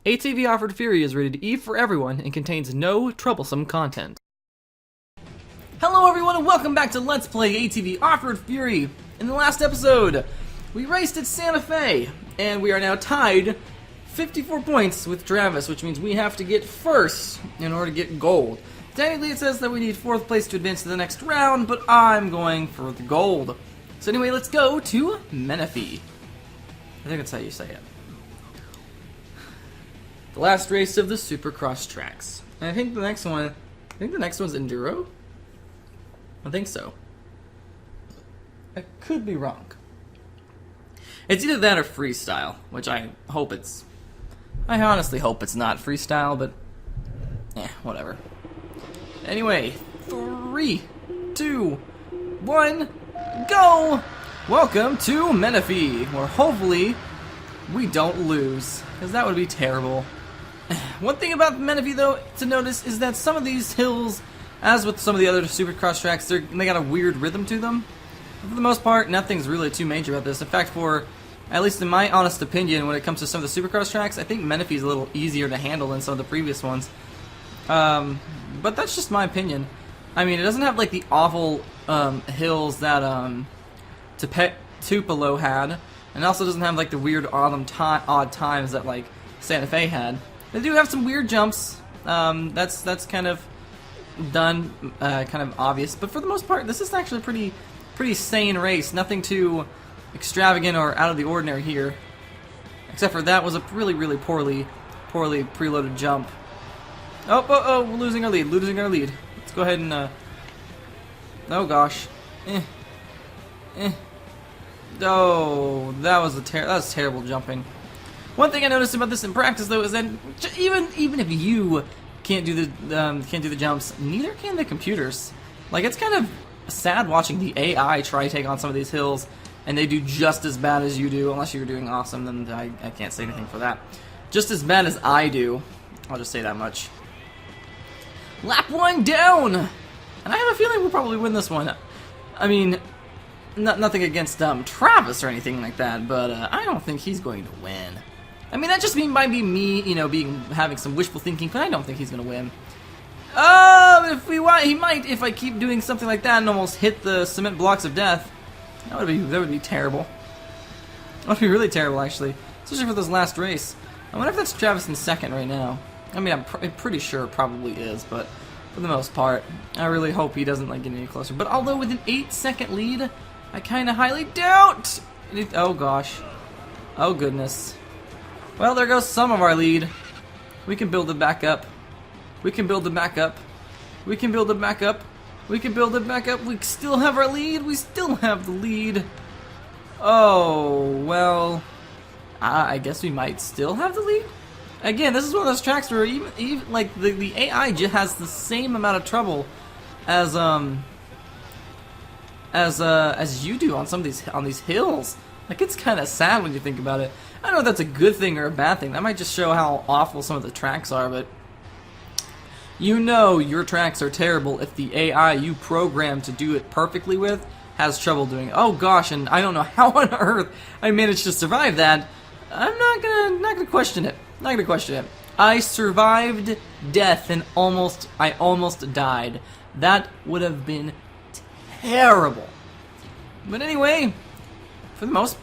ATV Offroad Fury is rated E for everyone and contains no troublesome content. Hello everyone and welcome back to Let's Play ATV Offroad Fury. In the last episode, we raced at Santa Fe, and we are now tied 54 points with Travis, which means we have to get first in order to get gold. Technically it says that we need 4th place to advance to the next round, but I'm going for the gold. So anyway, let's go to Menifee. I think that's how you say it. The last race of the Supercross tracks. And I think the next one's Enduro? I think so. I could be wrong. It's either that or freestyle, which I honestly hope it's not freestyle, but whatever. Anyway, 3, 2, 1, go! Welcome to Menifee, where hopefully we don't lose, because that would be terrible. One thing about Menifee, though, to notice is that some of these hills, as with some of the other Supercross tracks, they got a weird rhythm to them. But for the most part, nothing's really too major about this. In fact, at least in my honest opinion, when it comes to some of the Supercross tracks, I think Menifee's a little easier to handle than some of the previous ones. But that's just my opinion. I mean, it doesn't have like the awful hills that Tupelo had, and it also doesn't have like the weird odd times that like Santa Fe had. They do have some weird jumps. That's kind of done, kind of obvious. But for the most part, this is actually a pretty sane race. Nothing too extravagant or out of the ordinary here. Except for that was a really poorly preloaded jump. Oh, we're losing our lead. Let's go ahead and oh gosh. Oh, that was terrible jumping. One thing I noticed about this in practice, though, is that even if you can't do the jumps, neither can the computers. Like, it's kind of sad watching the AI try to take on some of these hills, and they do just as bad as you do. Unless you're doing awesome, then I can't say anything for that. Just as bad as I do. I'll just say that much. Lap 1 down, and I have a feeling we'll probably win this one. I mean, nothing against Travis or anything like that, but I don't think he's going to win. I mean, that just might be me, having some wishful thinking, but I don't think he's going to win. He might if I keep doing something like that and almost hit the cement blocks of death. That would be terrible. That would be really terrible, actually, especially for this last race. I wonder if that's Travis in second right now. I mean, I'm pretty sure it probably is, but for the most part, I really hope he doesn't get any closer. But although with an 8-second lead, I kind of highly doubt. Oh gosh. Oh goodness. Well, there goes some of our lead. We can build it back up. We can build it back up. We can build it back up. We can build it back up. We still have our lead. We still have the lead. Oh, well, I guess we might still have the lead. Again, this is one of those tracks where even like the AI just has the same amount of trouble as you do on some of these hills. Like, it's kind of sad when you think about it. I don't know if that's a good thing or a bad thing. That might just show how awful some of the tracks are, but your tracks are terrible if the AI you program to do it perfectly with has trouble doing it. Oh gosh, and I don't know how on earth I managed to survive that. I'm not gonna question it. Not gonna question it. I survived death and I almost died. That would have been terrible. But anyway, for the most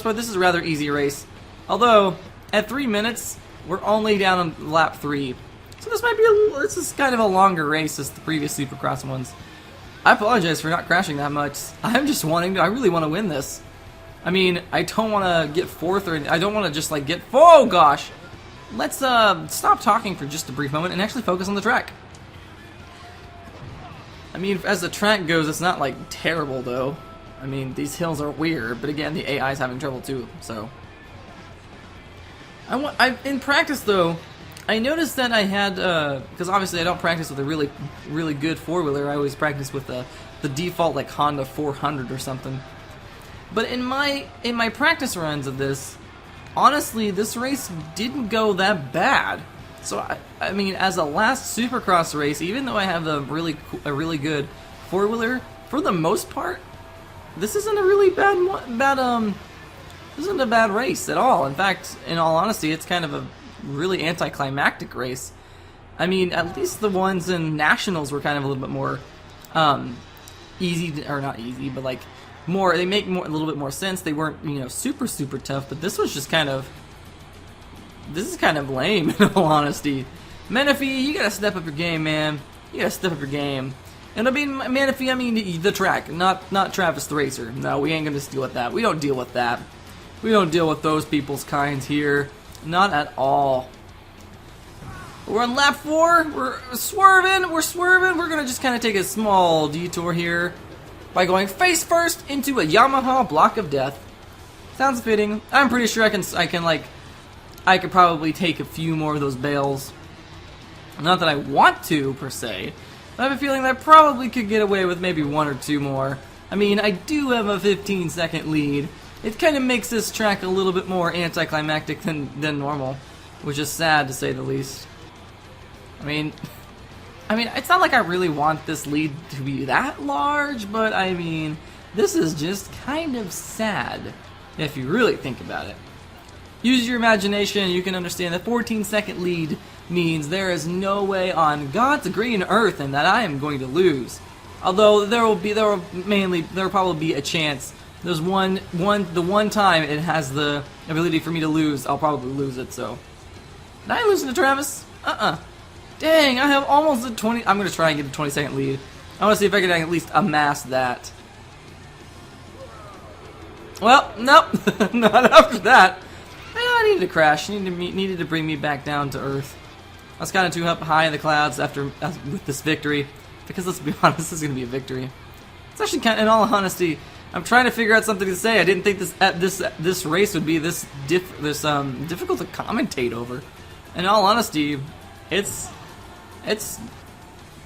part, this is a rather easy race. Although, at 3 minutes, we're only down on lap 3. So this is kind of a longer race as the previous Supercross ones. I apologize for not crashing that much. I really want to win this. I mean, I don't want to get 4th, or I don't want to just get, oh gosh. Let's stop talking for just a brief moment and actually focus on the track. I mean, as the track goes, it's not terrible though. I mean, these hills are weird, but again, the AI is having trouble too, so. In practice though, I noticed that I had, because obviously I don't practice with a really good 4-wheeler, I always practice with the default Honda 400 or something. But in my practice runs of this, honestly, this race didn't go that bad. So, I mean, as a last Supercross race, even though I have a really good 4-wheeler, for the most part, this isn't a really bad This isn't a bad race at all. In fact, in all honesty, it's kind of a really anticlimactic race. I mean, at least the ones in Nationals were kind of a little bit more easy, or not easy, but like more, they make more, a little bit more sense. They weren't, you know, super tough, but this was just kind of, this is kind of lame in all honesty. Menifee, you gotta step up your game, man. You gotta step up your game. And I mean, Menifee, I mean the track, not Travis the Racer. No, we ain't gonna deal with that. We don't deal with that. We don't deal with those people's kinds here. Not at all. We're on lap 4. We're swerving. We're gonna just kind of take a small detour here by going face first into a Yamaha block of death. Sounds fitting. I'm pretty sure I could probably take a few more of those bales. Not that I want to per se, but I have a feeling that I probably could get away with maybe 1 or 2 more. I mean, I do have a 15-second lead. It kind of makes this track a little bit more anticlimactic than normal, which is sad to say the least. I mean, it's not like I really want this lead to be that large, but I mean, this is just kind of sad if you really think about it. Use your imagination, you can understand that 14-second lead means there is no way on God's green earth and that I am going to lose. Although there will probably be a chance. There's the one time it has the ability for me to lose, I'll probably lose it. So, did I lose to Travis? Dang, I have almost a 20. I'm gonna try and get a 20-second lead. I want to see if I can at least amass that. Well, nope, not after that. I needed to crash. Needed to bring me back down to earth. I was kind of too up high in the clouds with this victory, because let's be honest, this is gonna be a victory. It's actually kind of, in all honesty, I'm trying to figure out something to say. I didn't think this race would be this difficult to commentate over. In all honesty, it's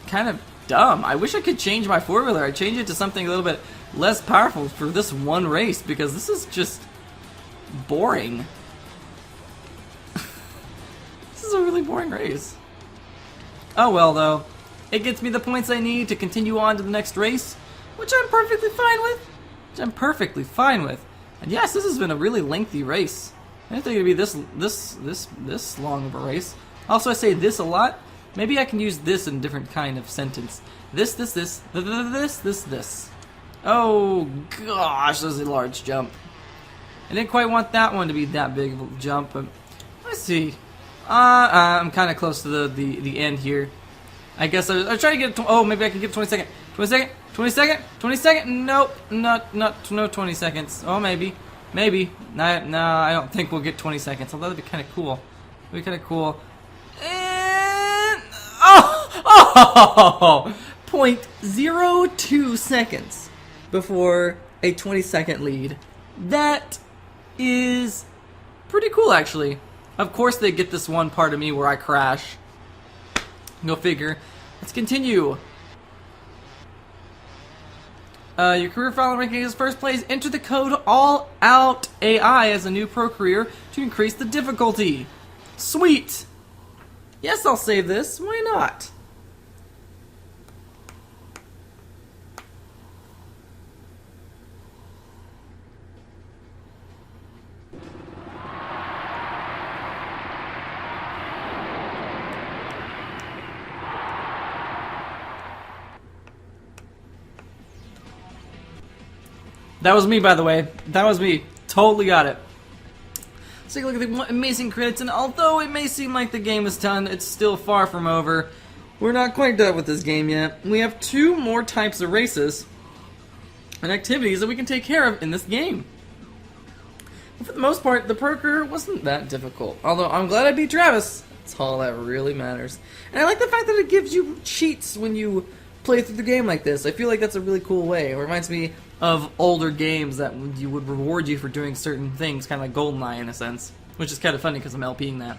kind of dumb. I wish I could change my four-wheeler. I'd change it to something a little bit less powerful for this one race, because this is just boring. This is a really boring race. Oh well, though. It gets me the points I need to continue on to the next race, which I'm perfectly fine with. And yes, this has been a really lengthy race. I didn't think it'd be this long of a race. Also, I say this a lot. Maybe I can use this in a different kind of sentence. This. Oh gosh, that was a large jump. I didn't quite want that one to be that big of a jump, but let's see. I'm kind of close to the end here. I guess I was trying to get. Oh, maybe I can get 20 second. 20 second. 20 second. 20 second. Nope. No 20 seconds. Oh, maybe. No, I don't think we'll get 20 seconds. Although that'd be kind of cool. That'd be kind of cool. And oh, 0.02 seconds before a 20-second lead. That is pretty cool, actually. Of course, they get this one part of me where I crash. Go figure. Let's continue. Your career file ranking is first place. Enter the code All Out AI as a new pro career to increase the difficulty. Sweet. Yes, I'll save this. Why not? That was me, by the way. That was me. Totally got it. Let's take a look at the amazing credits, and although it may seem like the game is done, it's still far from over. We're not quite done with this game yet. We have 2 more types of races and activities that we can take care of in this game. But for the most part, the pro career wasn't that difficult. Although, I'm glad I beat Travis. That's all that really matters. And I like the fact that it gives you cheats when you play through the game like this. I feel like that's a really cool way. It reminds me of older games that you would reward you for doing certain things, kind of like GoldenEye in a sense, which is kind of funny because I'm LPing that.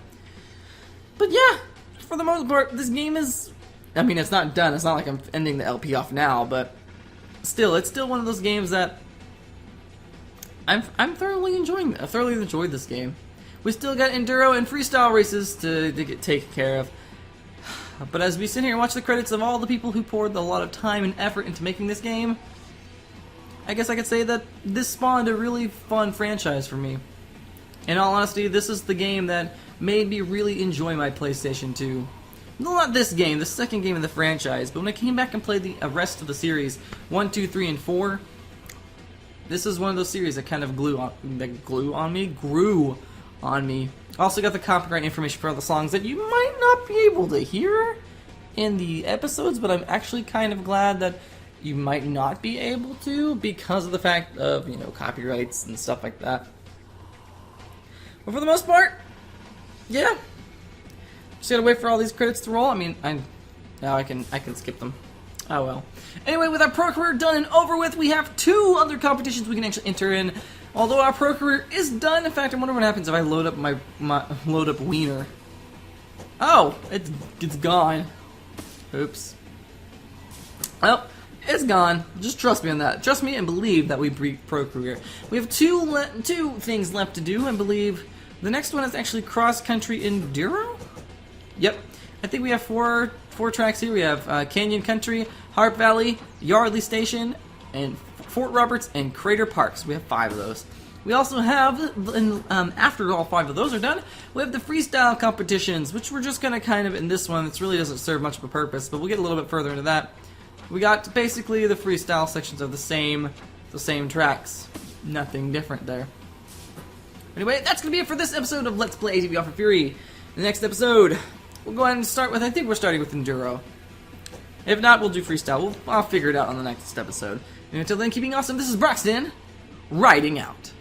But yeah, for the most part, this game is, I mean, it's not done. It's not like I'm ending the LP off now, but still, it's still one of those games that I'm thoroughly enjoying. I thoroughly enjoyed this game. We still got enduro and freestyle races to get taken care of. But as we sit here and watch the credits of all the people who poured a lot of time and effort into making this game, I guess I could say that this spawned a really fun franchise for me. In all honesty, this is the game that made me really enjoy my PlayStation 2. No, not this game, the second game in the franchise, but when I came back and played the rest of the series, 1, 2, 3, and 4, this is one of those series that kind of grew on me. Also got the copyright information for all the songs that you might not be able to hear in the episodes, but I'm actually kind of glad that you might not be able to because of the fact of, you know, copyrights and stuff like that. But for the most part, yeah. Just gotta wait for all these credits to roll. I mean, now I can skip them. Oh well. Anyway, with our pro career done and over with, we have 2 other competitions we can actually enter in. Although our pro career is done, in fact, I wonder what happens if I load up my load up Wiener. Oh, it's gone. Oops. Well, it's gone. Just trust me on that. Trust me and believe that we pro career. We have two things left to do, and believe the next one is actually cross country enduro. Yep, I think we have four tracks here. We have Canyon Country, Harp Valley, Yardley Station, and Fort Roberts and Crater Parks. We have 5 of those. We also have, after all 5 of those are done, we have the freestyle competitions, which we're just gonna kind of, in this one, it really doesn't serve much of a purpose, but we'll get a little bit further into that. We got basically the freestyle sections of the same tracks. Nothing different there. Anyway, that's gonna be it for this episode of Let's Play ATV Offroad Fury. In the next episode, we'll go ahead and start with, I think we're starting with enduro. If not, we'll do freestyle. I'll figure it out on the next episode. And until then, keeping awesome, this is Broxton, riding out.